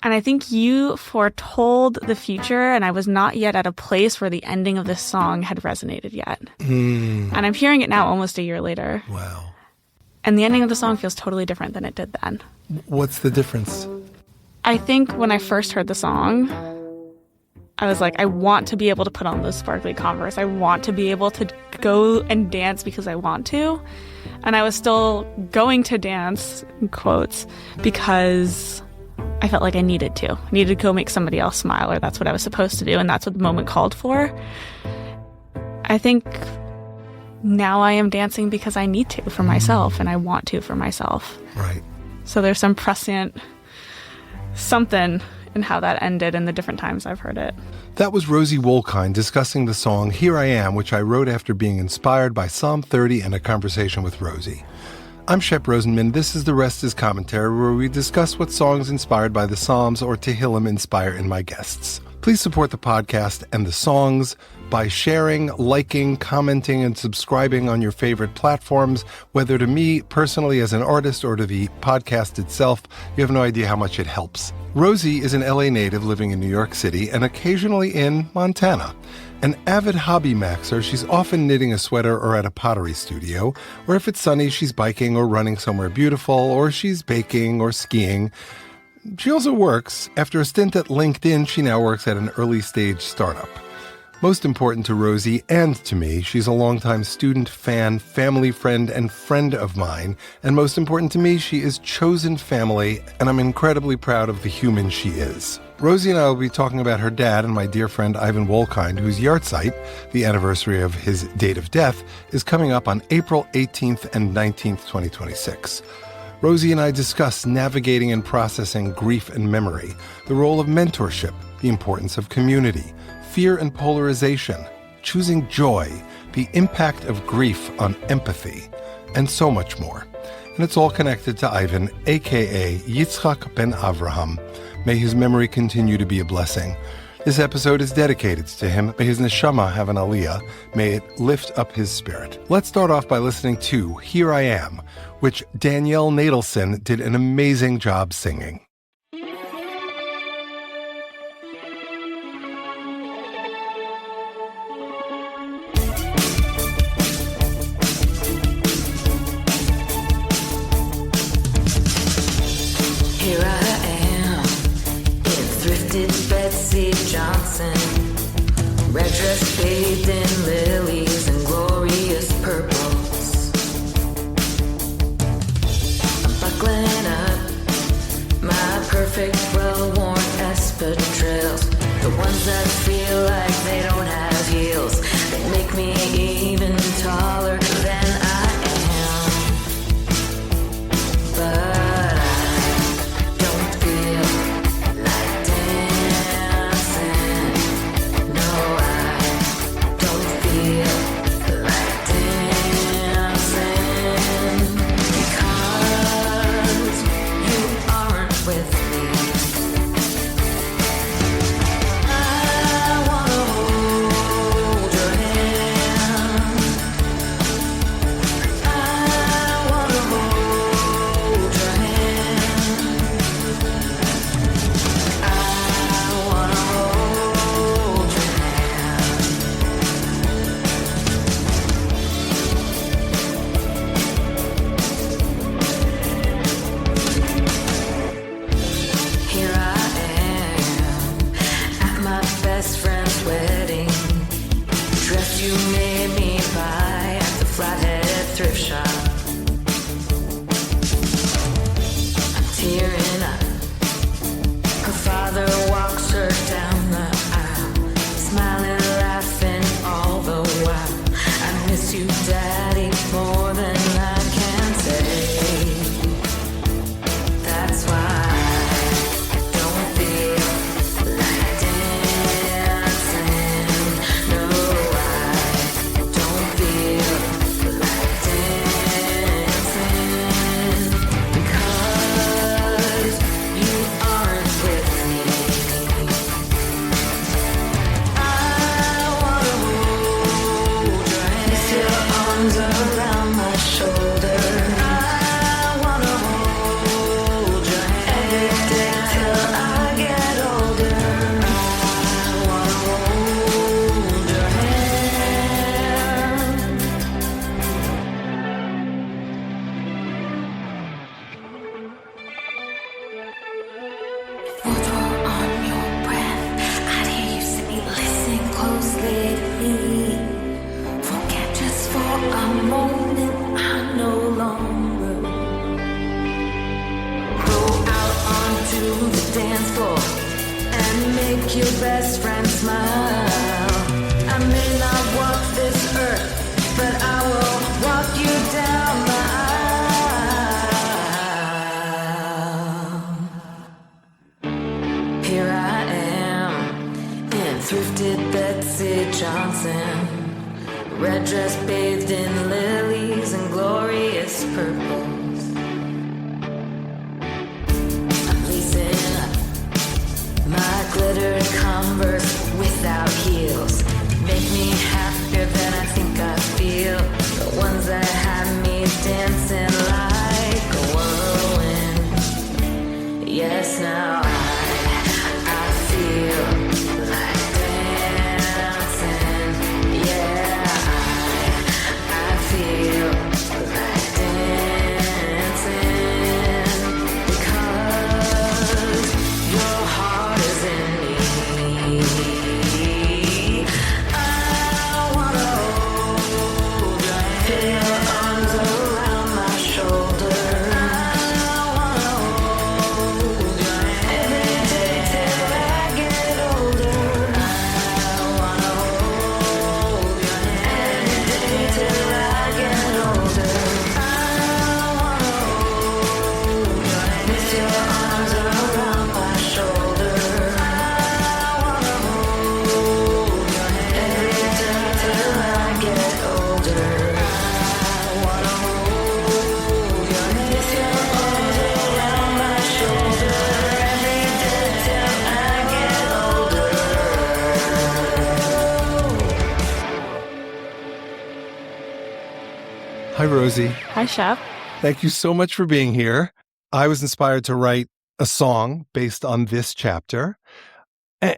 And I think you foretold the future, and I was not yet at a place where the ending of this song had resonated yet. And I'm hearing it now almost a year later. Wow. And the ending of the song feels totally different than it did then. What's the difference? I think when I first heard the song, I was like, I want to be able to put on those sparkly Converse. I want to be able to go and dance because I want to. And I was still going to dance, in quotes, because I felt like I needed to. I needed to go make somebody else smile, or that's what I was supposed to do, and that's what the moment called for. I think now I am dancing because I need to for myself, and I want to for myself. Right. So there's some prescient something in how that ended and the different times I've heard it. That was Rosie Wolkind discussing the song Here I Am, which I wrote after being inspired by Psalm 30 and a conversation with Rosie. I'm Shep Rosenman. This is The Rest is Commentary, where we discuss what songs inspired by the Psalms or Tehillim inspire in my guests. Please support the podcast and the songs by sharing, liking, commenting, and subscribing on your favorite platforms, whether to me personally as an artist or to the podcast itself. You have no idea how much it helps. Rosie is an LA native living in New York City and occasionally in Montana. An avid hobby maxer, she's often knitting a sweater or at a pottery studio, or if it's sunny, she's biking or running somewhere beautiful, or she's baking or skiing. She also works. After a stint at LinkedIn, she now works at an early-stage startup. Most important to Rosie and to me, she's a longtime student, fan, family friend, and friend of mine. And most important to me, she is chosen family, and I'm incredibly proud of the human she is. Rosie and I will be talking about her dad and my dear friend Ivan Wolkind, whose yahrzeit, the anniversary of his date of death, is coming up on April 18th and 19th, 2026. Rosie and I discuss navigating and processing grief and memory, the role of mentorship, the importance of community, fear and polarization, choosing joy, the impact of grief on empathy, and so much more. And it's all connected to Ivan, a.k.a. Yitzchak ben Avraham. May his memory continue to be a blessing. This episode is dedicated to him. May his neshama have an aliyah. May it lift up his spirit. Let's start off by listening to Here I Am, which Danielle Nadelson did an amazing job singing. Here I am, in thrifted Betsy Johnson, red dress bathed in lilies and glorious purples. I'm buckling up my perfect well-worn espadrilles, the ones that feel like they don't have heels. They make me even taller than I am. But and make your best friend smile. I may not walk this earth, but I will walk you down the aisle. Here I am in thrifted Betsy Johnson, red dress bathed in lilies and glorious purples. I'm lacing up my glittered Converse without heels. Make me happier than I think I feel. The ones that have me dancing like a whirlwind. Yes, now I feel like dancing. Yeah, I feel like dancing because your heart is in me. I wanna hold your hand, put your arms around my shoulder. I wanna hold your hand every day till I get older. I wanna hold your hand every day till I get older. I wanna hold your hand with your arms around my shoulder. I wanna hold your hand every day till I get older. I wanna hold your hand with your arms around my shoulder every day till I get older. Hi, Rosie. Hi, Shep. Thank you so much for being here. I was inspired to write a song based on this chapter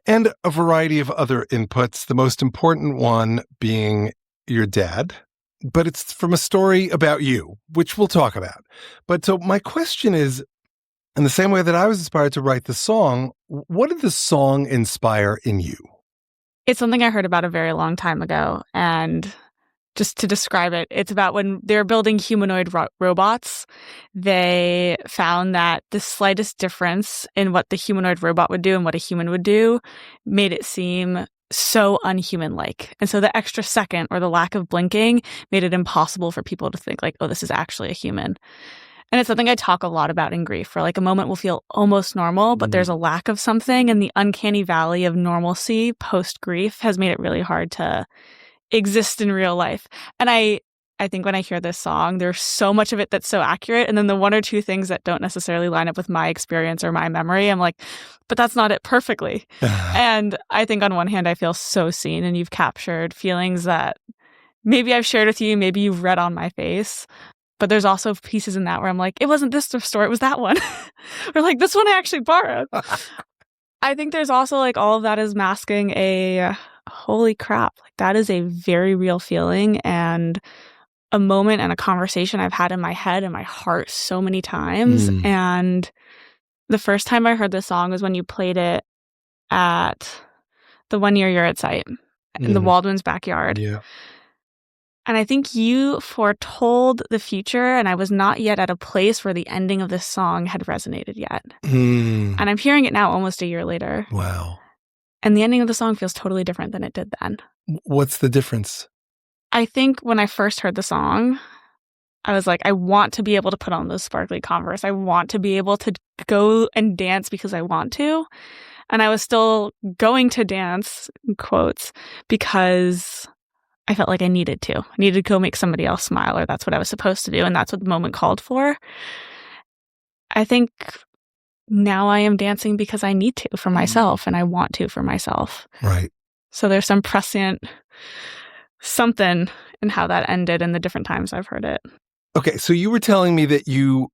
and a variety of other inputs, the most important one being your dad. But it's from a story about you, which we'll talk about. But so my question is, in the same way that I was inspired to write the song, what did the song inspire in you? It's something I heard about a very long time ago. And just to describe it, it's about when they were building humanoid robots, they found that the slightest difference in what the humanoid robot would do and what a human would do made it seem so unhuman-like. And so the extra second or the lack of blinking made it impossible for people to think like, oh, this is actually a human. And it's something I talk a lot about in grief, where like a moment will feel almost normal, but there's a lack of something, and the uncanny valley of normalcy post-grief has made it really hard to exist in real life. And I think when I hear this song, there's so much of it that's so accurate. And then the one or two things that don't necessarily line up with my experience or my memory, I'm like, but that's not it perfectly. And I think on one hand, I feel so seen, and you've captured feelings that maybe I've shared with you, maybe you've read on my face. But there's also pieces in that where I'm like, it wasn't this thrift store, it was that one. Or like, this one I actually borrowed. I think there's also like all of that is masking a holy crap. Like that is a very real feeling and a moment and a conversation I've had in my head and my heart so many times. And the first time I heard this song was when you played it at the 1 year yurt site in the Waldman's backyard. Yeah. And I think you foretold the future, and I was not yet at a place where the ending of this song had resonated yet. And I'm hearing it now almost a year later. Wow. And the ending of the song feels totally different than it did then. What's the difference? I think when I first heard the song, I was like, I want to be able to put on those sparkly Converse. I want to be able to go and dance because I want to. And I was still going to dance, in quotes, because I felt like I needed to. I needed to go make somebody else smile, or that's what I was supposed to do, and that's what the moment called for. I think now I am dancing because I need to for myself, and I want to for myself. Right. So there's some prescient something in how that ended and the different times I've heard it. Okay, so you were telling me that you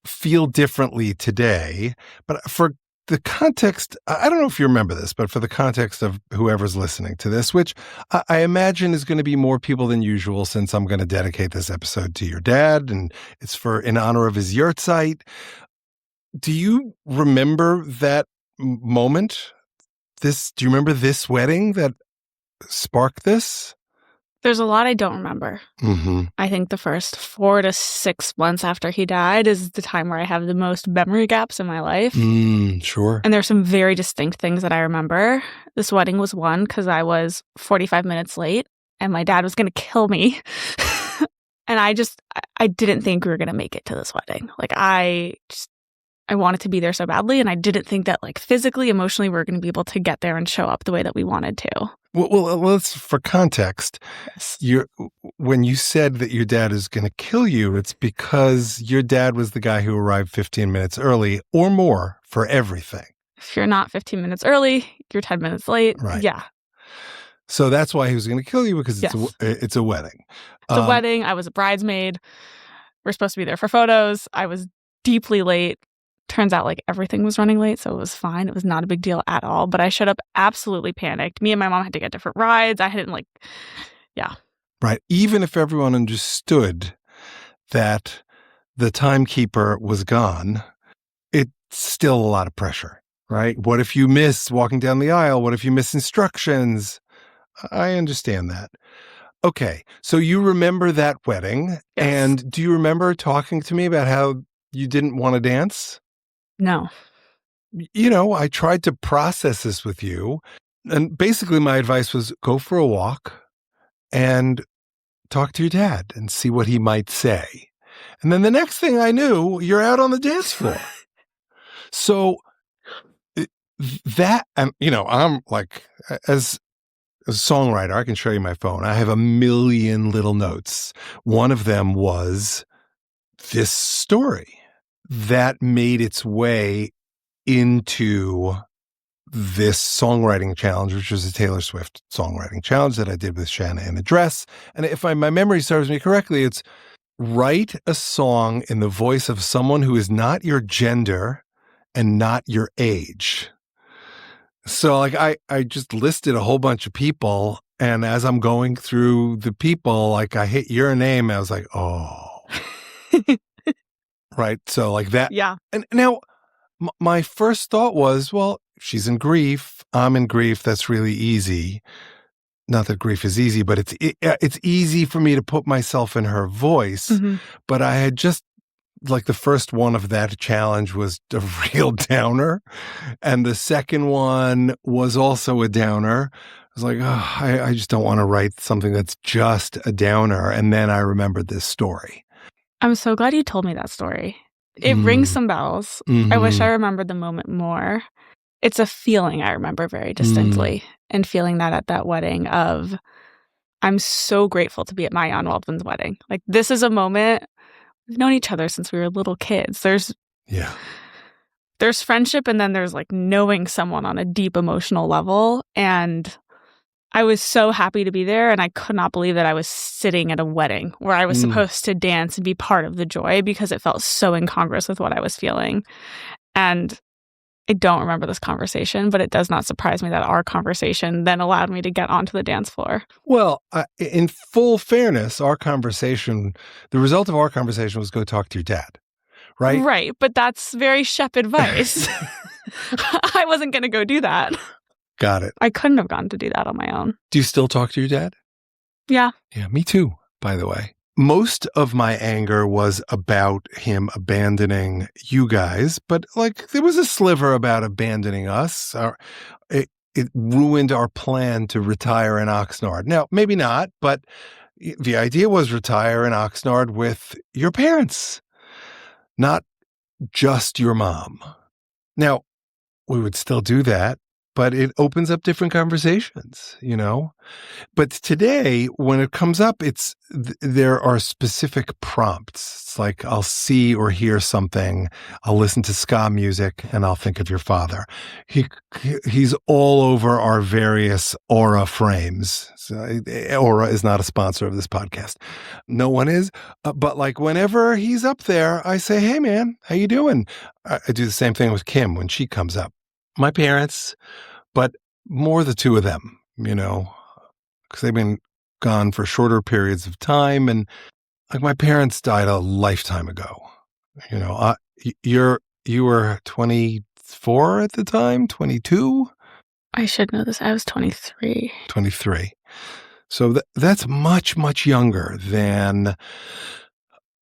feel differently today, but for the context, I don't know if you remember this, but for the context of whoever's listening to this, which I imagine is going to be more people than usual since I'm going to dedicate this episode to your dad, and it's in honor of his yurt site. Do you remember that moment? Do you remember this wedding that sparked this? There's a lot I don't remember. Mm-hmm. I think the first 4 to 6 months after he died is the time where I have the most memory gaps in my life. Sure. And there's some very distinct things that I remember. This wedding was one because I was 45 minutes late and my dad was going to kill me. And I didn't think we were going to make it to this wedding. Like I wanted to be there so badly. And I didn't think that like physically, emotionally, we were going to be able to get there and show up the way that we wanted to. Well, let's, for context, Yes. when you said that your dad is going to kill you, it's because your dad was the guy who arrived 15 minutes early or more for everything. If you're not 15 minutes early, you're 10 minutes late. Right. Yeah. So that's why he was going to kill you, because Yes. it's a wedding. It's a wedding. I was a bridesmaid. We're supposed to be there for photos. I was deeply late. Turns out like everything was running late, so it was fine. It was not a big deal at all. But I showed up absolutely panicked. Me and my mom had to get different rides. I hadn't yeah. Right. Even if everyone understood that the timekeeper was gone, it's still a lot of pressure, right? What if you miss walking down the aisle? What if you miss instructions? I understand that. Okay. So you remember that wedding. Yes. And do you remember talking to me about how you didn't want to dance? No. I tried to process this with you. And basically my advice was go for a walk and talk to your dad and see what he might say. And then the next thing I knew, you're out on the dance floor. So that, and I'm like, as a songwriter, I can show you my phone. I have a million little notes. One of them was this story that made its way into this songwriting challenge, which was a Taylor Swift songwriting challenge that I did with Shanna in a Dress. And if my memory serves me correctly, it's write a song in the voice of someone who is not your gender and not your age. So like I just listed a whole bunch of people, and as I'm going through the people, like I hit your name, I was like, oh. Right. So like that. Yeah. And now my first thought was, well, she's in grief. I'm in grief. That's really easy. Not that grief is easy, but it's easy for me to put myself in her voice. Mm-hmm. But I had just like the first one of that challenge was a real downer. And the second one was also a downer. I was like, oh, I just don't want to write something that's just a downer. And then I remembered this story. I'm so glad you told me that story. It rings some bells. Mm-hmm. I wish I remembered the moment more. It's a feeling I remember very distinctly, and feeling that at that wedding of, I'm so grateful to be at my Jan Waldman's wedding. Like, this is a moment, we've known each other since we were little kids. There's friendship, and then there's like knowing someone on a deep emotional level. And I was so happy to be there, and I could not believe that I was sitting at a wedding where I was supposed to dance and be part of the joy, because it felt so incongruous with what I was feeling. And I don't remember this conversation, but it does not surprise me that our conversation then allowed me to get onto the dance floor. Well, in full fairness, the result of our conversation was go talk to your dad, right? Right, but that's very Shep advice. I wasn't going to go do that. Got it. I couldn't have gone to do that on my own. Do you still talk to your dad? Yeah. Yeah, me too, by the way. Most of my anger was about him abandoning you guys, but like there was a sliver about abandoning us. It ruined our plan to retire in Oxnard. Now, maybe not, but the idea was retire in Oxnard with your parents, not just your mom. Now, we would still do that, but it opens up different conversations, But today, when it comes up, there are specific prompts. It's like I'll see or hear something, I'll listen to ska music, and I'll think of your father. He's all over our various Aura frames. So, Aura is not a sponsor of this podcast. No one is. But like whenever he's up there, I say, hey, man, how you doing? I do the same thing with Kim when she comes up. My parents, but more the two of them, because they've been gone for shorter periods of time. And like my parents died a lifetime ago. You were 24 at the time, 22? I should know this. I was 23. 23. So that's much, much younger than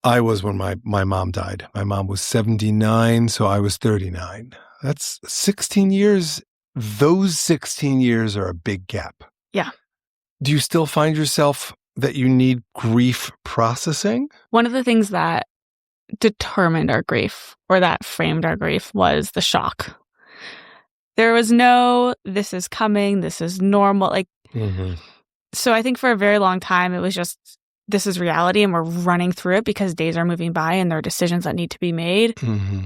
I was when my mom died. My mom was 79, so I was 39. That's 16 years. Those 16 years are a big gap. Yeah. Do you still find yourself that you need grief processing? One of the things that determined our grief, or that framed our grief, was the shock. There was no, this is coming, this is normal. So I think for a very long time, it was just, this is reality and we're running through it because days are moving by and there are decisions that need to be made. Mm-hmm.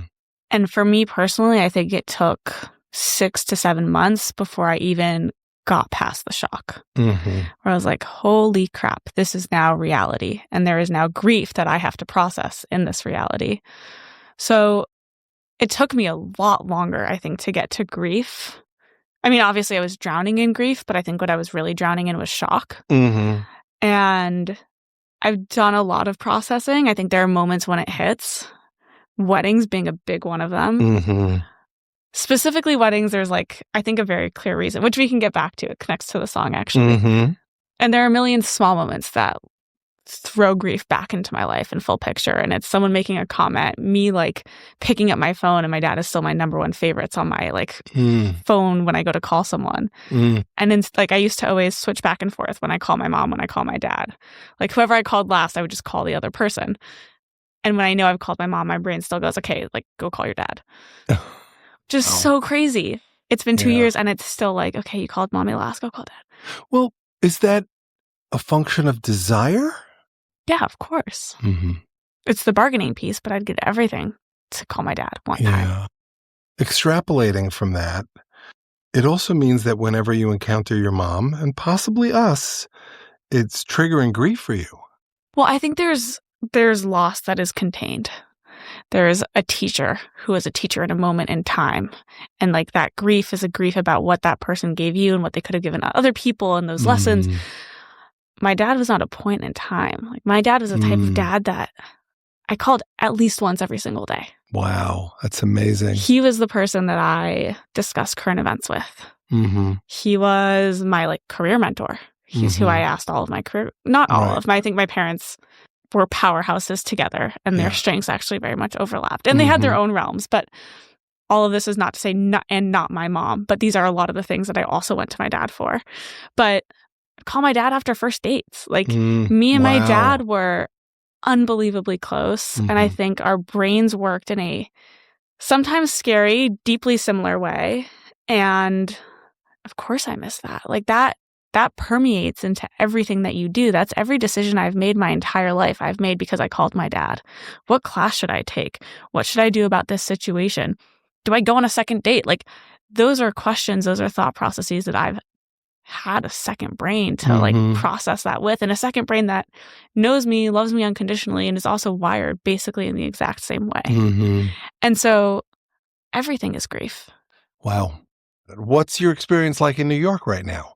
And for me personally, I think it took 6 to 7 months before I even got past the shock. Mm-hmm. Where I was like, holy crap, this is now reality. And there is now grief that I have to process in this reality. So it took me a lot longer, I think, to get to grief. I mean, obviously I was drowning in grief, but I think what I was really drowning in was shock. Mm-hmm. And I've done a lot of processing. I think there are moments when it hits, weddings being a big one of them. Mm-hmm. Specifically weddings, there's I think a very clear reason, which we can get back to. It connects to the song, actually. Mm-hmm. And there are a million small moments that throw grief back into my life in full picture. And it's someone making a comment, me picking up my phone, and my dad is still my number one favorites on my phone when I go to call someone. And it's I used to always switch back and forth when I call my mom, when I call my dad. Whoever I called last, I would just call the other person. And when I know I've called my mom, my brain still goes, okay, go call your dad. Just so crazy. It's been 2 years and it's still okay, you called mommy last, go call dad. Well, is that a function of desire? Yeah, of course. Mm-hmm. It's the bargaining piece, but I'd give everything to call my dad one time. Extrapolating from that, it also means that whenever you encounter your mom, and possibly us, it's triggering grief for you. Well, I think there's loss that is contained. There is a teacher who is a teacher in a moment in time. And that grief is a grief about what that person gave you and what they could have given other people and those lessons. My dad was not a point in time. My dad was the type of dad that I called at least once every single day. Wow, that's amazing. He was the person that I discussed current events with. Mm-hmm. He was my career mentor. He's who I asked all of my career, not all of my, I think my parents were powerhouses together and their strengths actually very much overlapped. And they had their own realms, but all of this is not to say not my mom, but these are a lot of the things that I also went to my dad for. But call my dad after first dates. Me and my dad were unbelievably close. And I think our brains worked in a sometimes scary, deeply similar way. And of course I miss that. That permeates into everything that you do. That's every decision I've made my entire life. I've made because I called my dad. What class should I take? What should I do about this situation? Do I go on a second date? Those are questions, those are thought processes that I've had a second brain to process that with, and a second brain that knows me, loves me unconditionally, and is also wired basically in the exact same way. And so everything is grief. Wow. What's your experience like in New York right now?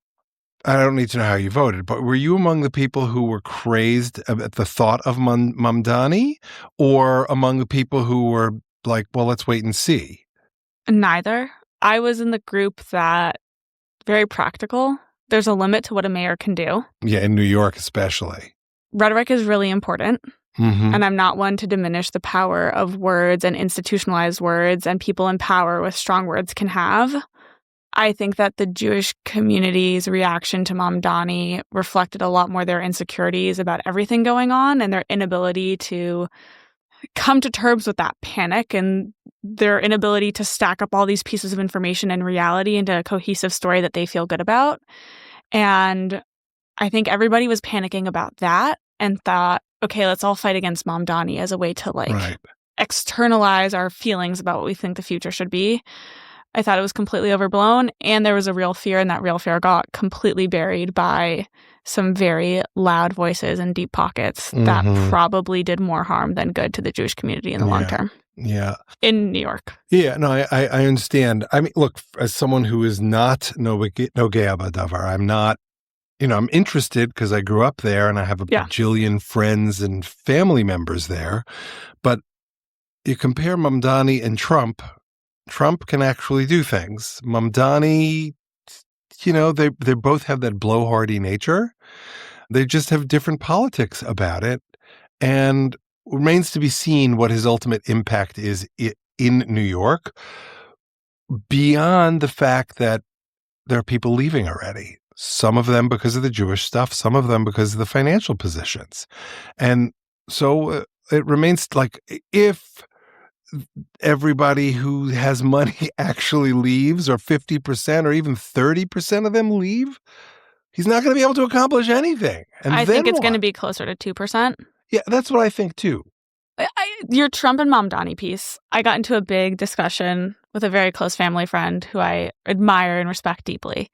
I don't need to know how you voted, but were you among the people who were crazed at the thought of Mamdani, or among the people who were well, let's wait and see? Neither. I was in the group that very practical. There's a limit to what a mayor can do. Yeah, in New York especially. Rhetoric is really important. And I'm not one to diminish the power of words and institutionalized words and people in power with strong words can have. I think that the Jewish community's reaction to Mamdani reflected a lot more their insecurities about everything going on and their inability to come to terms with that panic and their inability to stack up all these pieces of information and reality into a cohesive story that they feel good about. And I think everybody was panicking about that and thought, okay, let's all fight against Mamdani as a way to externalize our feelings about what we think the future should be. I thought it was completely overblown, and there was a real fear, and that real fear got completely buried by some very loud voices and deep pockets that probably did more harm than good to the Jewish community in the long term. Yeah. In New York. Yeah, no, I understand. I mean, look, as someone who is not Nogea B'Davar, I'm not, I'm interested because I grew up there and I have a bajillion friends and family members there. But you compare Mamdani and Trump can actually do things. Mamdani, they both have that blowhardy nature. They just have different politics about it. And remains to be seen what his ultimate impact is in New York, beyond the fact that there are people leaving already. Some of them because of the Jewish stuff, some of them because of the financial positions. And so it remains like, if everybody who has money actually leaves, or 50% or even 30% of them leave, he's not going to be able to accomplish anything. And I then think it's going to what? be closer to 2%. Yeah, that's what I think too. Your Trump and Mamdani piece, I got into a big discussion with a very close family friend who I admire and respect deeply.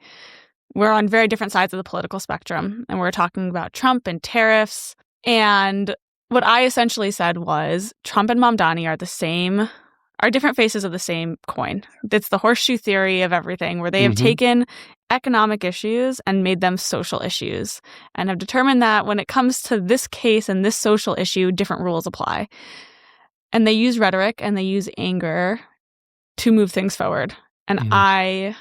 We're on very different sides of the political spectrum, and we're talking about Trump and tariffs. And what I essentially said was, Trump and Mamdani are different faces of the same coin. It's the horseshoe theory of everything, where they have taken economic issues and made them social issues, and have determined that when it comes to this case and this social issue, different rules apply. And they use rhetoric and they use anger to move things forward. And I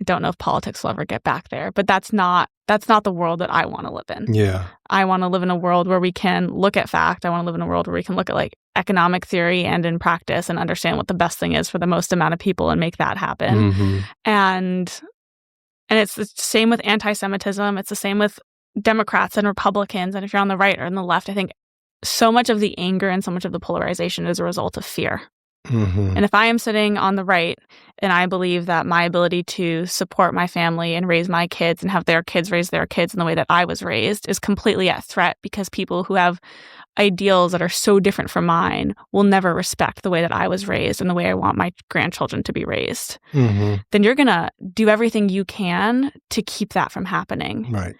don't know if politics will ever get back there, but that's not the world that I want to live in. Yeah. I want to live in a world where we can look at fact. I want to live in a world where we can look at like economic theory and in practice and understand what the best thing is for the most amount of people and make that happen. And it's the same with anti-Semitism. It's the same with Democrats and Republicans. And if you're on the right or on the left, I think so much of the anger and so much of the polarization is a result of fear. And if I am sitting on the right and I believe that my ability to support my family and raise my kids and have their kids raise their kids in the way that I was raised is completely at threat because people who have ideals that are so different from mine will never respect the way that I was raised and the way I want my grandchildren to be raised, then you're going to do everything you can to keep that from happening. Right.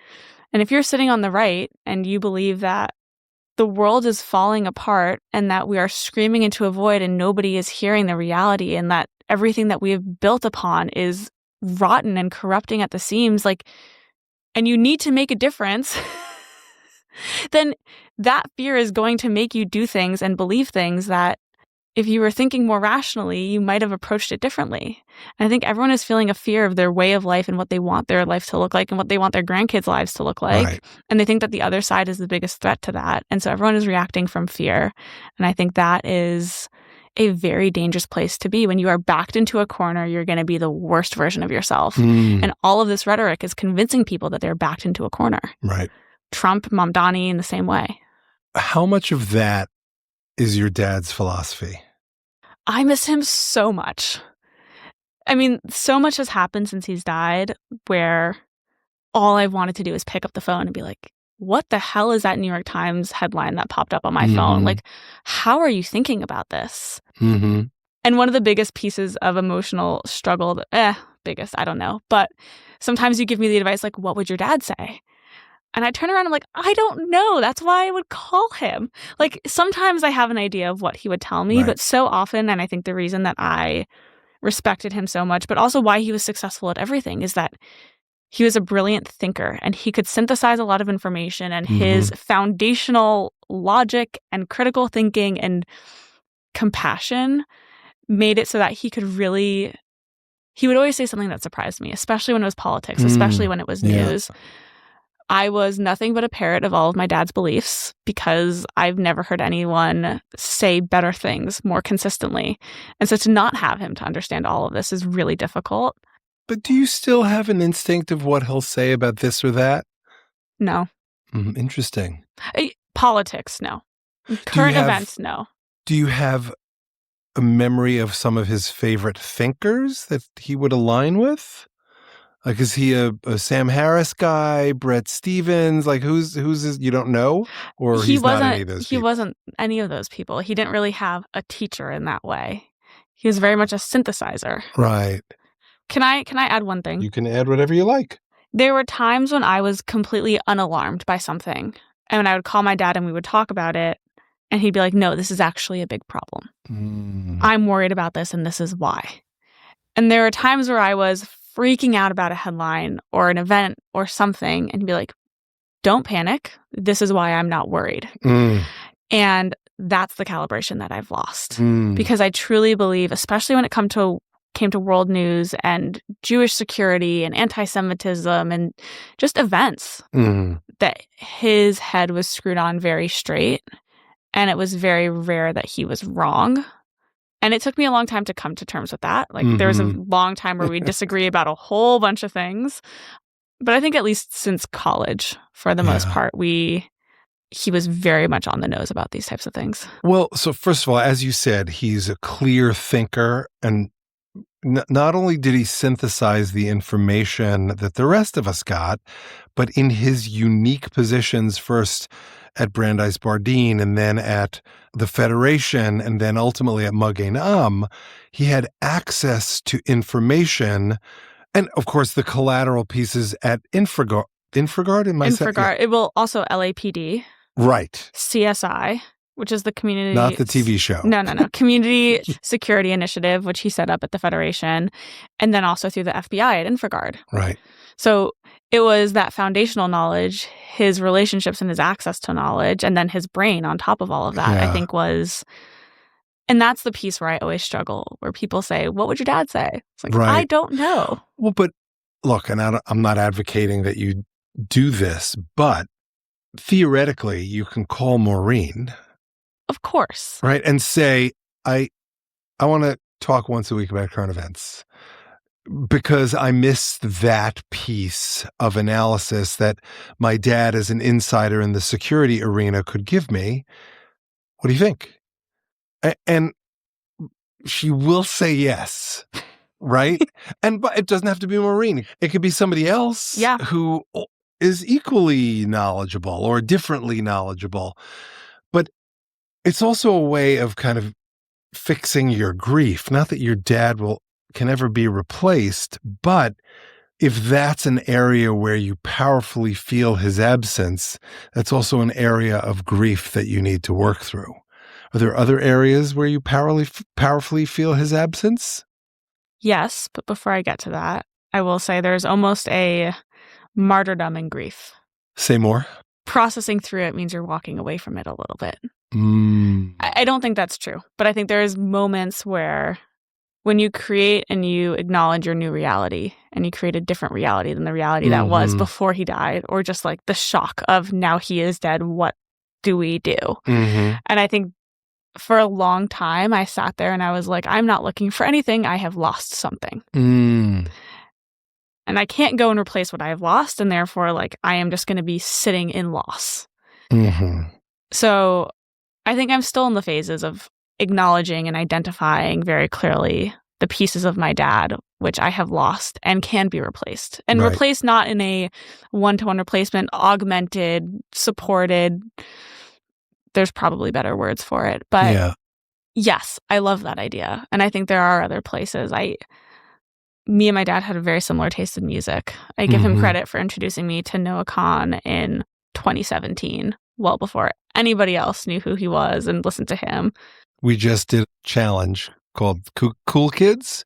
And if you're sitting on the right and you believe that the world is falling apart and that we are screaming into a void and nobody is hearing the reality, and that everything that we have built upon is rotten and corrupting at the seams, and you need to make a difference, then that fear is going to make you do things and believe things that if you were thinking more rationally, you might have approached it differently. And I think everyone is feeling a fear of their way of life and what they want their life to look like and what they want their grandkids' lives to look like. Right. And they think that the other side is the biggest threat to that. And so everyone is reacting from fear. And I think that is a very dangerous place to be. When you are backed into a corner, you're going to be the worst version of yourself. And all of this rhetoric is convincing people that they're backed into a corner. Right. Trump, Mamdani in the same way. How much of that is your dad's philosophy? I miss him so much. I mean, so much has happened since he's died where all I've wanted to do is pick up the phone and be like, what the hell is that New York Times headline that popped up on my phone? Like, how are you thinking about this? And one of the biggest pieces of emotional struggle, biggest, I don't know. But sometimes you give me the advice, like, what would your dad say? And I turn around and I'm like, I don't know. That's why I would call him. Like, sometimes I have an idea of what he would tell me, but so often, and I think the reason that I respected him so much, but also why he was successful at everything, is that he was a brilliant thinker and he could synthesize a lot of information, and his foundational logic and critical thinking and compassion made it so that he would always say something that surprised me, especially when it was politics, especially when it was news. I was nothing but a parrot of all of my dad's beliefs because I've never heard anyone say better things more consistently. And so to not have him to understand all of this is really difficult. But do you still have an instinct of what he'll say about this or that? No. Interesting. Politics, no. Current events, no. Do you have a memory of some of his favorite thinkers that he would align with? Like, is he a Sam Harris guy, Bret Stephens? Like, who's his, you don't know? Or he's not any of those people? He wasn't any of those people. He didn't really have a teacher in that way. He was very much a synthesizer. Right. Can I add one thing? You can add whatever you like. There were times when I was completely unalarmed by something. And when I would call my dad and we would talk about it, and he'd be like, no, this is actually a big problem. I'm worried about this, and this is why. And there were times where I was freaking out about a headline or an event or something, and be like, don't panic. This is why I'm not worried. And that's the calibration that I've lost. Because I truly believe, especially when it comes to came to world news and Jewish security and anti-Semitism and just events, that his head was screwed on very straight. And it was very rare that he was wrong. And it took me a long time to come to terms with that. Like, there was a long time where we disagree about a whole bunch of things. But I think at least since college, for the most part, he was very much on the nose about these types of things. Well, so first of all, as you said, he's a clear thinker. And not only did he synthesize the information that the rest of us got, but in his unique positions, first at Brandeis Bardeen and then at the Federation and then ultimately at Magen Am, he had access to information and, of course, the collateral pieces at Infragard. Infragard. It will also LAPD. Right. CSI, which is the community... Not the TV show. No. Community Security Initiative, which he set up at the Federation, and then also through the FBI at Infragard. Right. So it was that foundational knowledge, his relationships and his access to knowledge, and then his brain on top of all of that, I think was... And that's the piece where I always struggle, where people say, what would your dad say? It's like, I don't know. Well, but look, and I'm not advocating that you do this, but theoretically, you can call Maureen. Of course. Right. And say, I want to talk once a week about current events because I missed that piece of analysis that my dad as an insider in the security arena could give me. What do you think? And she will say yes. Right. But it doesn't have to be Maureen. It could be somebody else who is equally knowledgeable or differently knowledgeable. But it's also a way of kind of fixing your grief. Not that your dad can ever be replaced, but if that's an area where you powerfully feel his absence, that's also an area of grief that you need to work through. Are there other areas where you powerfully feel his absence? Yes, but before I get to that, I will say there's almost a martyrdom in grief. Say more. Processing through it means you're walking away from it a little bit. I don't think that's true, but I think there's moments where when you create and you acknowledge your new reality and you create a different reality than the reality that was before he died, or just like the shock of now he is dead, what do we do? And I think for a long time, I sat there and I was like, I'm not looking for anything. I have lost something. And I can't go and replace what I have lost. And therefore, like, I am just going to be sitting in loss. So I think I'm still in the phases of acknowledging and identifying very clearly the pieces of my dad, which I have lost and can be replaced. And replaced not in a one-to-one replacement, augmented, supported. There's probably better words for it. But yes, I love that idea. And I think there are other places. Me and my dad had a very similar taste in music. I give him credit for introducing me to Noah Kahn in 2017, well before anybody else knew who he was and listened to him. We just did a challenge called Cool Kids,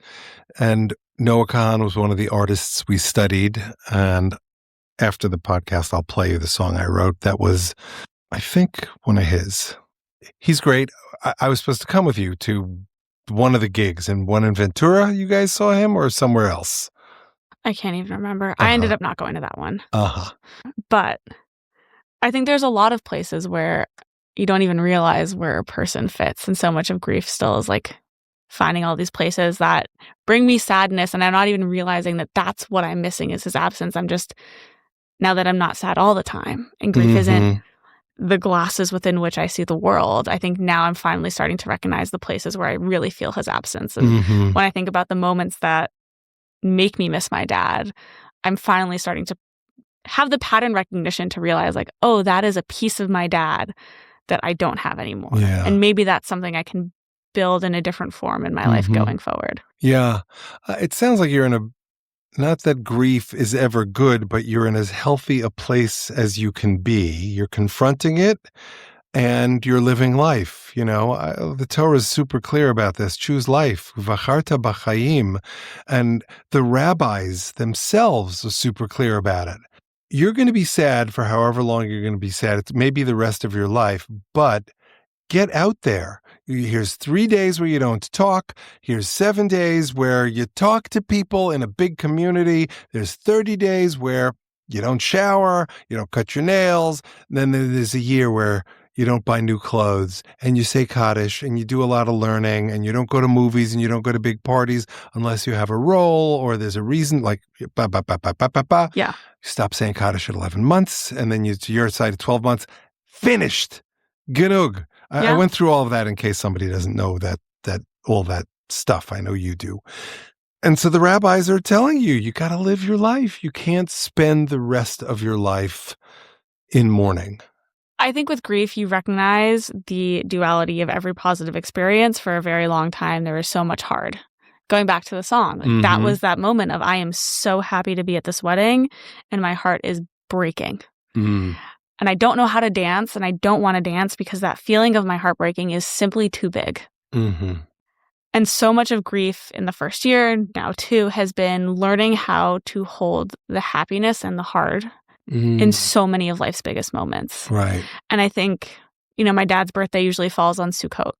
and Noah Kahn was one of the artists we studied. And after the podcast, I'll play you the song I wrote. That was, I think, one of his. He's great. I was supposed to come with you to one of the gigs, and one in Ventura. You guys saw him, or somewhere else? I can't even remember. I ended up not going to that one. But I think there's a lot of places where you don't even realize where a person fits. And so much of grief still is like finding all these places that bring me sadness. And I'm not even realizing that that's what I'm missing is his absence. I'm just, now that I'm not sad all the time, and grief isn't the glasses within which I see the world, I think now I'm finally starting to recognize the places where I really feel his absence. And when I think about the moments that make me miss my dad, I'm finally starting to have the pattern recognition to realize, like, oh, that is a piece of my dad that I don't have anymore. And maybe that's something I can build in a different form in my life going forward. It sounds like you're in a, not that grief is ever good, but you're in as healthy a place as you can be. You're confronting it and you're living life. You know, the Torah is super clear about this. Choose life. V'charta b'chaim. And the rabbis themselves are super clear about it. You're going to be sad for however long you're going to be sad. It's maybe the rest of your life, but get out there. Here's 3 days where you don't talk. Here's 7 days where you talk to people in a big community. There's 30 days where you don't shower, you don't cut your nails. Then there's a year where you don't buy new clothes and you say Kaddish and you do a lot of learning and you don't go to movies and you don't go to big parties unless you have a role or there's a reason like ba, ba, ba, ba, ba, ba, ba. Yeah. You stop saying Kaddish at 11 months and then you're side at 12 months. Finished. Genug. I went through all of that in case somebody doesn't know that all that stuff. I know you do. And so the rabbis are telling you got to live your life. You can't spend the rest of your life in mourning. I think with grief, you recognize the duality of every positive experience. For a very long time, there was so much hard. Going back to the song, like, that was that moment of, I am so happy to be at this wedding and my heart is breaking. And I don't know how to dance and I don't want to dance because that feeling of my heart breaking is simply too big. And so much of grief in the first year, now too, has been learning how to hold the happiness and the hard in so many of life's biggest moments. Right. And I think, my dad's birthday usually falls on Sukkot,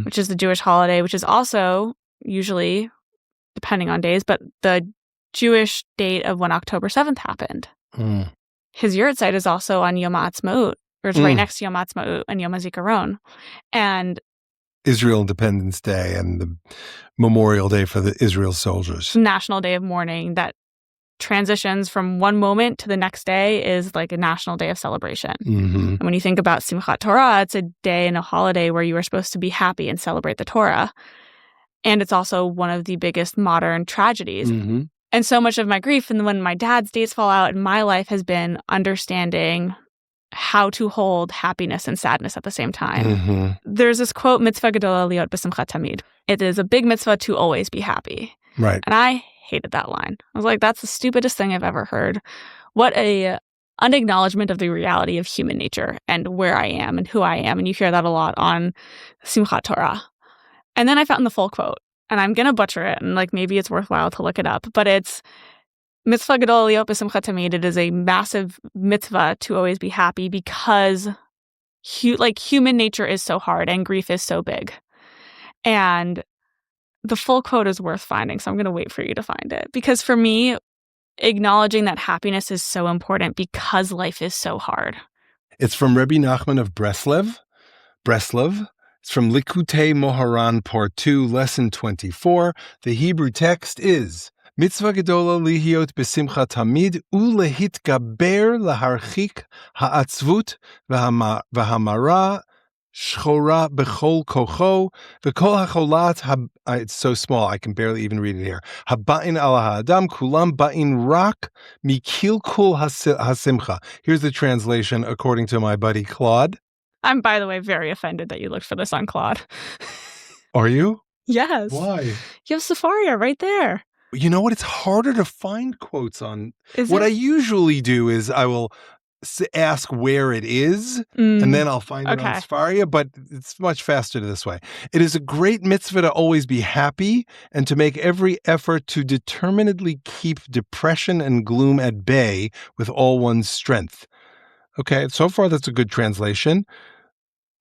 which is the Jewish holiday, which is also usually, depending on days, but the Jewish date of when October 7th happened. His yurtzeit is also on Yom HaAtzmaut, or it's right next to Yom HaAtzmaut and Yom HaZikaron. And Israel Independence Day and the Memorial Day for the Israel soldiers. National Day of Mourning that transitions from one moment to the next day is like a national day of celebration. And when you think about Simchat Torah, it's a day and a holiday where you are supposed to be happy and celebrate the Torah. And it's also one of the biggest modern tragedies. And so much of my grief, and when my dad's dates fall out in my life, has been understanding how to hold happiness and sadness at the same time. There's this quote, mitzvah gedola liot b'simcha tamid. It is a big mitzvah to always be happy. Right. And I hated that line. I was like, that's the stupidest thing I've ever heard. What a unacknowledgement of the reality of human nature and where I am and who I am. And you hear that a lot on Simchat Torah. And then I found the full quote, and I'm going to butcher it, and like maybe it's worthwhile to look it up, but it's mitzvah gadol liot b'simcha tamid. It is a massive mitzvah to always be happy because human nature is so hard and grief is so big. And the full quote is worth finding, so I'm going to wait for you to find it. Because for me, acknowledging that happiness is so important because life is so hard. It's from Rebbe Nachman of Breslov. It's from Likutei Moharan, Part 2, Lesson 24. The Hebrew text is Mitzvah gedola lihiot besimcha tamid ulehitgaber laharchik ha'atzvut v'hamara shchora bechol kocho v'kol hacholat it's so small I can barely even read it here. Haba'in al ha'adam kulam ba'in rak mikilkul hasimcha. Here's the translation according to my buddy Claude. I'm, by the way, very offended that you looked for this on Claude. Are you? Yes. Why? You have Safaria right there. You know what? It's harder to find quotes on. Is what it? I usually do is I will ask where it is, and then I'll find it on Safaria, but it's much faster this way. It is a great mitzvah to always be happy and to make every effort to determinedly keep depression and gloom at bay with all one's strength. Okay, so far that's a good translation.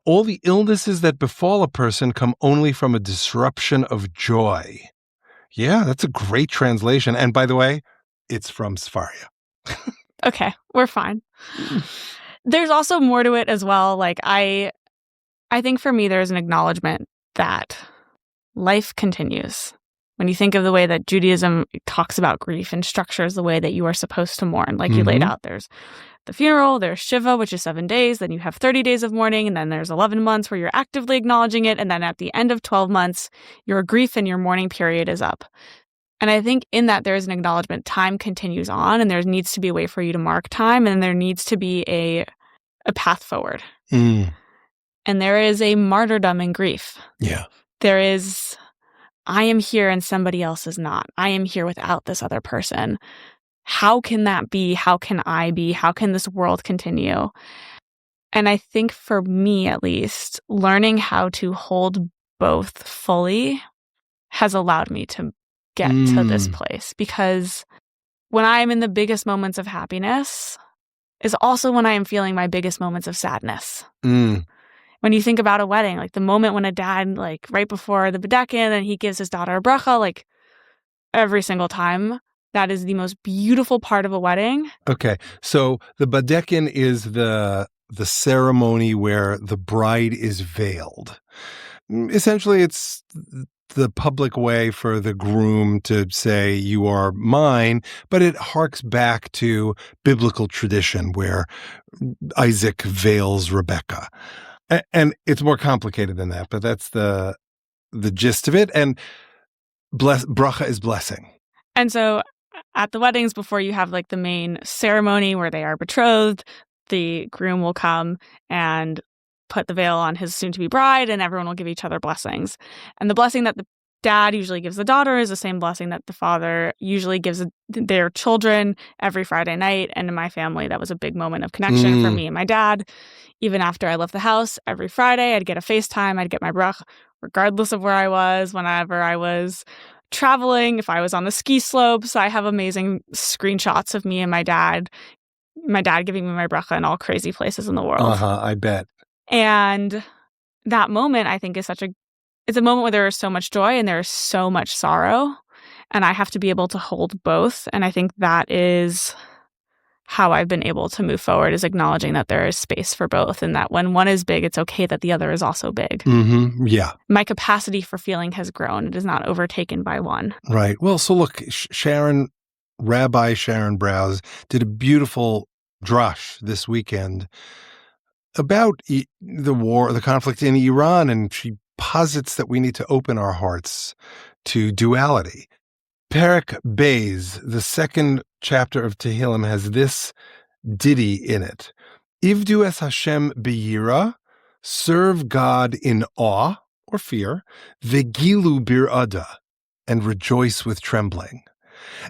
All the illnesses that befall a person come only from a disruption of joy. Yeah, that's a great translation. And by the way, it's from Safaria. Okay, we're fine. There's also more to it as well. Like I think for me, there's an acknowledgement that life continues. When you think of the way that Judaism talks about grief and structures the way that you are supposed to mourn, like you laid out, there's the funeral, there's Shiva, which is 7 days, then you have 30 days of mourning, and then there's 11 months where you're actively acknowledging it, and then at the end of 12 months, your grief and your mourning period is up. And I think in that there is an acknowledgement, time continues on, and there needs to be a way for you to mark time, and there needs to be a path forward. And there is a martyrdom in grief. Yeah. There is, I am here and somebody else is not. I am here without this other person. How can that be? How can I be? How can this world continue? And I think for me, at least, learning how to hold both fully has allowed me to get to this place. Because when I am in the biggest moments of happiness is also when I am feeling my biggest moments of sadness. when you think about a wedding, like the moment when a dad, like right before the bedekin, and he gives his daughter a bracha, like every single time, that is the most beautiful part of a wedding. Okay. So the badekin is the ceremony where the bride is veiled. Essentially, it's the public way for the groom to say, you are mine, but it harks back to biblical tradition where Isaac veils Rebecca. And it's more complicated than that, but that's the gist of it. And bracha is blessing. And so at the weddings, before you have like the main ceremony where they are betrothed, the groom will come and put the veil on his soon-to-be bride, and everyone will give each other blessings. And the blessing that the dad usually gives the daughter is the same blessing that the father usually gives their children every Friday night. And in my family, that was a big moment of connection for me and my dad. Even after I left the house, every Friday, I'd get a FaceTime, I'd get my brach, regardless of where I was, whenever I was traveling, if I was on the ski slopes. I have amazing screenshots of me and my dad giving me my bracha in all crazy places in the world. I bet. And that moment, I think, it's a moment where there is so much joy and there is so much sorrow. And I have to be able to hold both. And I think that is how I've been able to move forward, is acknowledging that there is space for both, and that when one is big, it's okay that the other is also big. Mm-hmm. Yeah. My capacity for feeling has grown. It is not overtaken by one. Right. Well, so look, Rabbi Sharon Browse did a beautiful drush this weekend about the conflict in Iran, and she posits that we need to open our hearts to duality. Perek Beis, the second chapter of Tehillim, has this ditty in it. Ivdu es Hashem b'yira, serve God in awe or fear, v'gilu bir'ada, and rejoice with trembling.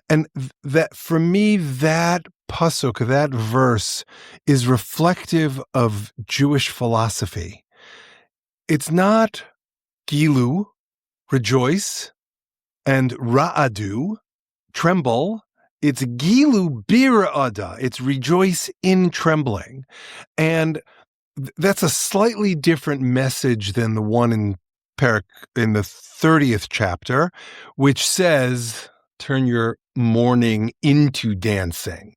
And that, for me, that pasuk, that verse, is reflective of Jewish philosophy. It's not gilu, rejoice, and ra'adu, tremble. It's gilu bir'ada, it's rejoice in trembling. And that's a slightly different message than the one in the 30th chapter, which says, turn your mourning into dancing.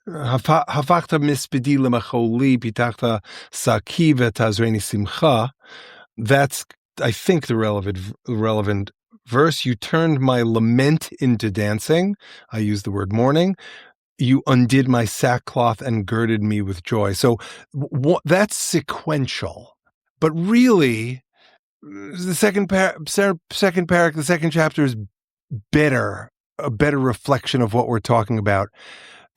Havachta mispidi lemacholi pitachta saki v'tazreni simcha. That's, I think, the relevant verse. You turned my lament into dancing. I use the word mourning. You undid my sackcloth and girded me with joy. So that's sequential. But really, the second chapter is a better reflection of what we're talking about.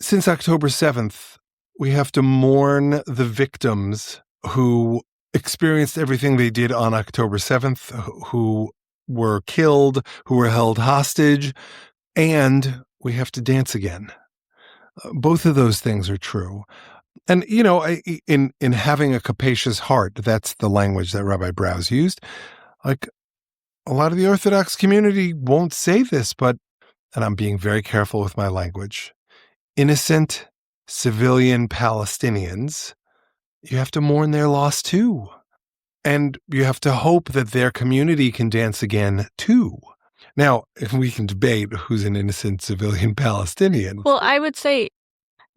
Since October 7th, we have to mourn the victims who experienced everything they did on October 7th, who were killed, who were held hostage, and we have to dance again. Both of those things are true. And, in having a capacious heart, that's the language that Rabbi Browse used. Like, a lot of the Orthodox community won't say this, and I'm being very careful with my language, innocent civilian Palestinians, you have to mourn their loss too. And you have to hope that their community can dance again too. Now, if we can debate who's an innocent civilian Palestinian. Well, I would say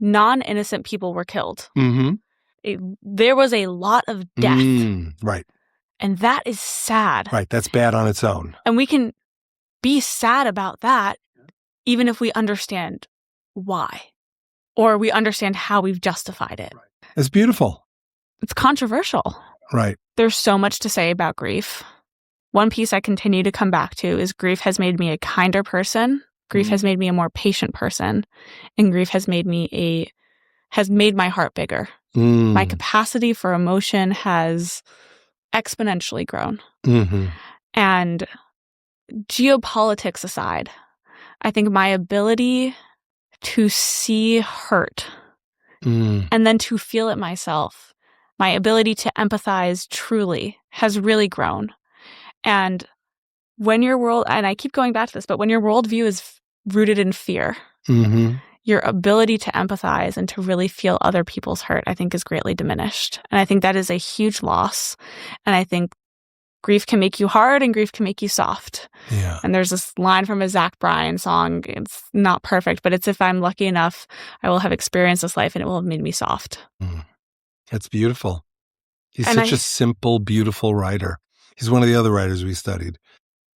non-innocent people were killed. Mm-hmm. There was a lot of death. Right. And that is sad. Right. That's bad on its own. And we can be sad about that, even if we understand why, or we understand how we've justified it. It's beautiful. It's controversial. Right. There's so much to say about grief. One piece I continue to come back to is grief has made me a kinder person. Grief has made me a more patient person. And grief has made my heart bigger. My capacity for emotion has exponentially grown. Mm-hmm. And geopolitics aside, I think my ability to see hurt and then to feel it myself, my ability to empathize truly has really grown. And when your world, and I keep going back to this, but when your worldview is rooted in fear, your ability to empathize and to really feel other people's hurt, I think, is greatly diminished. And I think that is a huge loss. And I think grief can make you hard and grief can make you soft. Yeah. And there's this line from a Zach Bryan song. It's not perfect, but it's, if I'm lucky enough, I will have experienced this life and it will have made me soft. That's beautiful. He's And such a simple, beautiful writer. He's one of the other writers we studied.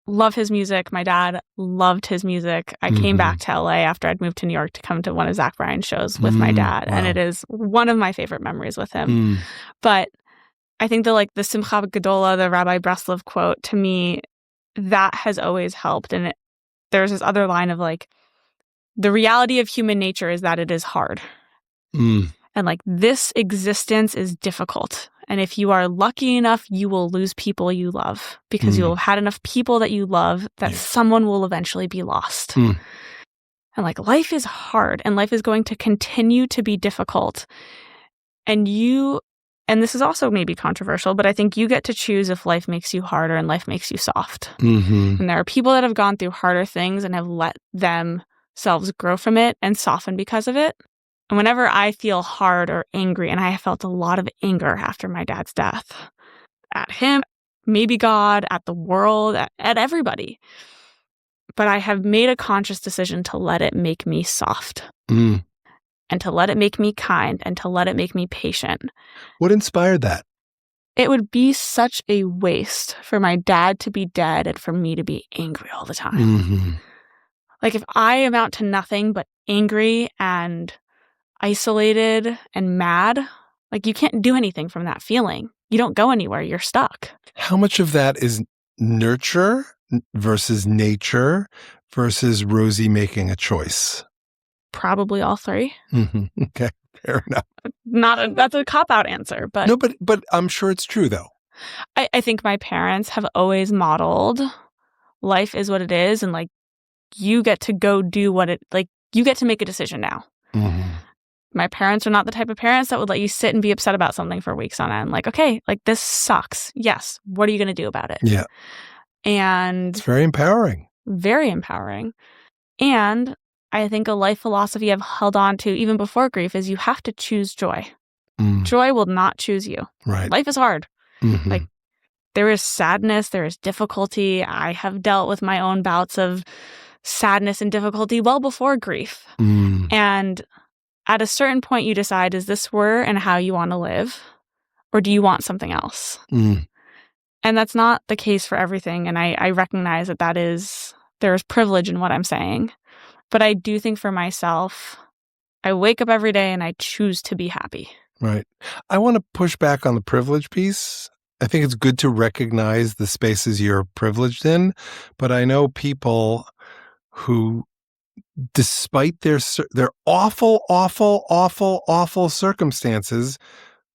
Love his music. My dad loved his music. I came back to LA after I'd moved to New York to come to one of Zach Bryan's shows with my dad. Wow. And it is one of my favorite memories with him. But I think the Simcha Gedola, the Rabbi Breslov quote, to me, that has always helped. And there's this other line of like, the reality of human nature is that it is hard. And like, this existence is difficult. And if you are lucky enough, you will lose people you love because you will have had enough people that you love that someone will eventually be lost. And like, life is hard and life is going to continue to be difficult. And this is also maybe controversial, but I think you get to choose if life makes you harder and life makes you soft. And there are people that have gone through harder things and have let themselves grow from it and soften because of it. And whenever I feel hard or angry, and I felt a lot of anger after my dad's death, at him, maybe God, at the world, at everybody. But I have made a conscious decision to let it make me soft. And to let it make me kind and to let it make me patient. What inspired that? It would be such a waste for my dad to be dead and for me to be angry all the time. Like, if I amount to nothing but angry and isolated and mad, like, you can't do anything from that feeling. You don't go anywhere. You're stuck. How much of that is nurture versus nature versus Rosie making a choice? Probably all three. Okay, fair enough. That's a cop-out answer, but no, but I'm sure it's true though. I think my parents have always modeled life is what it is, and like, you get to go do you get to make a decision now. My parents are not the type of parents that would let you sit and be upset about something for weeks on end. Like, okay, like, this sucks. Yes. What are you going to do about it? Yeah. And it's very empowering. Very empowering. And I think a life philosophy I've held on to even before grief is you have to choose joy. Joy will not choose you. Right. Life is hard. Like, there is sadness, there is difficulty. I have dealt with my own bouts of sadness and difficulty well before grief. And at a certain point, you decide, is this where and how you want to live? Or do you want something else? And that's not the case for everything. And I recognize that there is privilege in what I'm saying. But I do think for myself, I wake up every day and I choose to be happy. Right. I want to push back on the privilege piece. I think it's good to recognize the spaces you're privileged in. But I know people who, despite their awful, awful, awful, awful circumstances,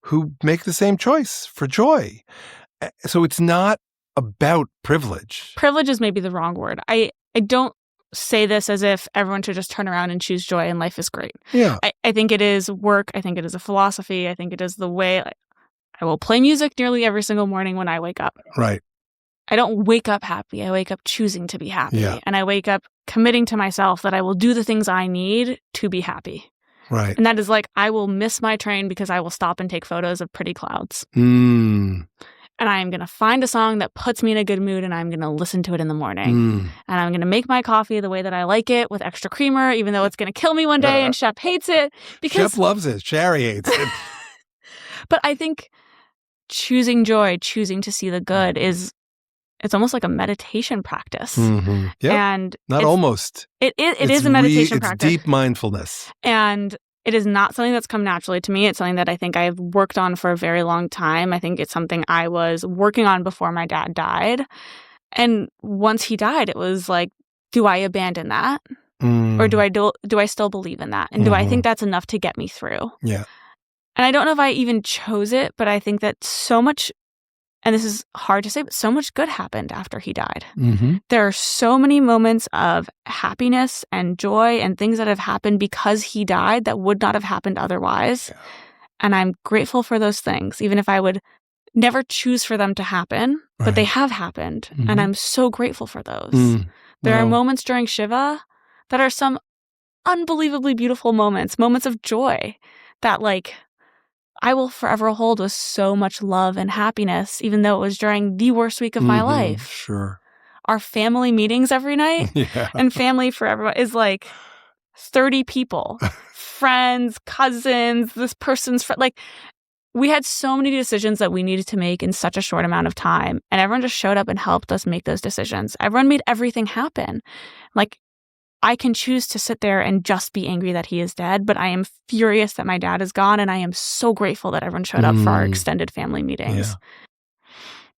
who make the same choice for joy. So it's not about privilege. Privilege is maybe the wrong word. I don't say this as if everyone should just turn around and choose joy and life is great. Yeah. I think it is work. I think it is a philosophy. I think it is the way I will play music nearly every single morning when I wake up. Right. I don't wake up happy. I wake up choosing to be happy. Yeah. And I wake up committing to myself that I will do the things I need to be happy. Right. And that is like, I will miss my train because I will stop and take photos of pretty clouds. And I am going to find a song that puts me in a good mood and I'm going to listen to it in the morning. And I'm going to make my coffee the way that I like it with extra creamer, even though it's going to kill me one day and Shep hates it. Because Shep loves it. Sherry hates it. But I think choosing joy, choosing to see the good it's almost like a meditation practice. Yeah. And not almost. It is a meditation practice. It's deep mindfulness. And it is not something that's come naturally to me. It's something that I think I've worked on for a very long time. I think it's something I was working on before my dad died. And once he died, it was like, do I abandon that? Or do I still believe in that? And do I think that's enough to get me through? Yeah. And I don't know if I even chose it, but I think that so much, and this is hard to say, but so much good happened after he died. There are so many moments of happiness and joy and things that have happened because he died that would not have happened otherwise. Yeah. And I'm grateful for those things, even if I would never choose for them to happen, but they have happened. And I'm so grateful for those. There are moments during Shiva that are some unbelievably beautiful moments of joy that like I will forever hold with so much love and happiness, even though it was during the worst week of my life. Sure. Our family meetings every night Yeah. and family for everyone is like 30 people, friends, cousins, this person's friend. Like we had so many decisions that we needed to make in such a short amount of time. And everyone just showed up and helped us make those decisions. Everyone made everything happen. Like I can choose to sit there and just be angry that he is dead, but I am furious that my dad is gone. And I am so grateful that everyone showed up for our extended family meetings. Yeah.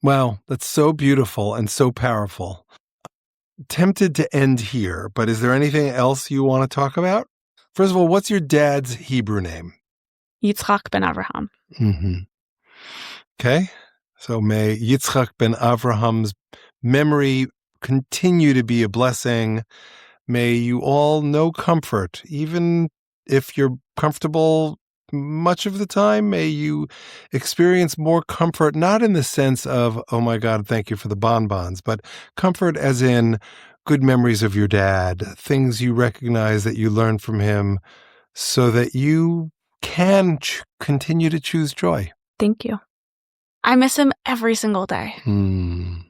Wow, that's so beautiful and so powerful. Tempted to end here, but is there anything else you want to talk about? First of all, what's your dad's Hebrew name? Yitzchak ben Avraham. Okay, so may Yitzchak ben Avraham's memory continue to be a blessing. May you all know comfort, even if you're comfortable much of the time. May you experience more comfort, not in the sense of, oh my God, thank you for the bonbons, but comfort as in good memories of your dad, things you recognize that you learned from him so that you can continue to choose joy. Thank you. I miss him every single day. And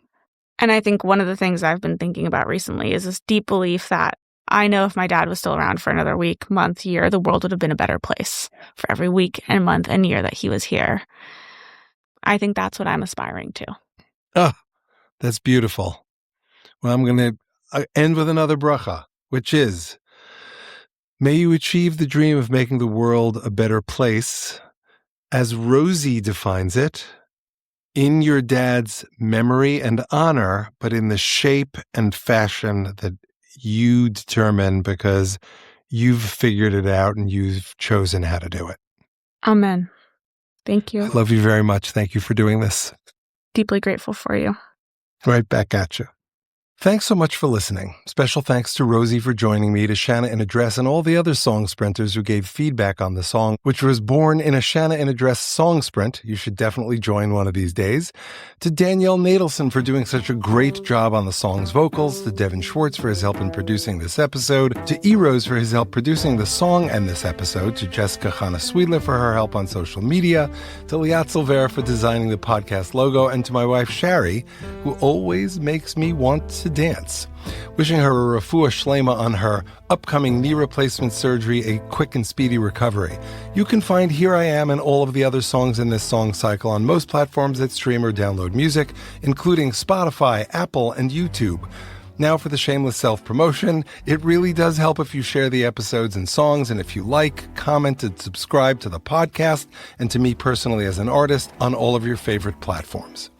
I think one of the things I've been thinking about recently is this deep belief that I know if my dad was still around for another week, month, year, the world would have been a better place for every week and month and year that he was here. I think that's what I'm aspiring to. Oh, that's beautiful. Well, I'm going to end with another bracha, which is, may you achieve the dream of making the world a better place, as Rosie defines it, in your dad's memory and honor, but in the shape and fashion that you determine because you've figured it out and you've chosen how to do it. Amen. Thank you. I love you very much. Thank you for doing this. Deeply grateful for you. Right back at you. Thanks so much for listening. Special thanks to Rosie for joining me, to Shanna in Address, and all the other song sprinters who gave feedback on the song, which was born in a Shanna in Address song sprint. You should definitely join one of these days. To Danielle Nadelson for doing such a great job on the song's vocals, to Devin Schwartz for his help in producing this episode, to E-Rose for his help producing the song and this episode, to Jessica Chana Swedler for her help on social media, to Liat Silvera for designing the podcast logo, and to my wife Shari, who always makes me want to dance. Wishing her a refuah shlema on her upcoming knee replacement surgery, a quick and speedy recovery. You can find Here I Am and all of the other songs in this song cycle on most platforms that stream or download music, including Spotify, Apple, and YouTube. Now for the shameless self-promotion. It really does help if you share the episodes and songs, and if you like, comment, and subscribe to the podcast and to me personally as an artist on all of your favorite platforms.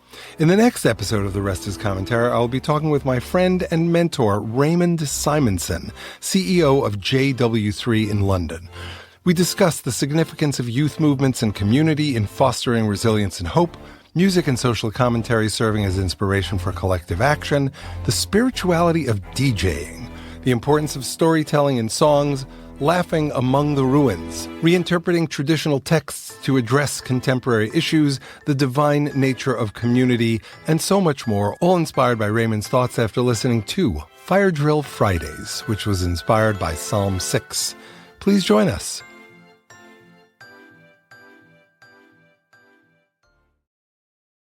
In the next episode of The Rest is Commentary, I'll be talking with my friend and mentor, Raymond Simonson, CEO of JW3 in London. We discuss the significance of youth movements and community in fostering resilience and hope, music and social commentary serving as inspiration for collective action, the spirituality of DJing, the importance of storytelling in songs, laughing among the ruins, reinterpreting traditional texts to address contemporary issues, the divine nature of community, and so much more, all inspired by Raymond's thoughts after listening to Fire Drill Fridays, which was inspired by Psalm 6. Please join us.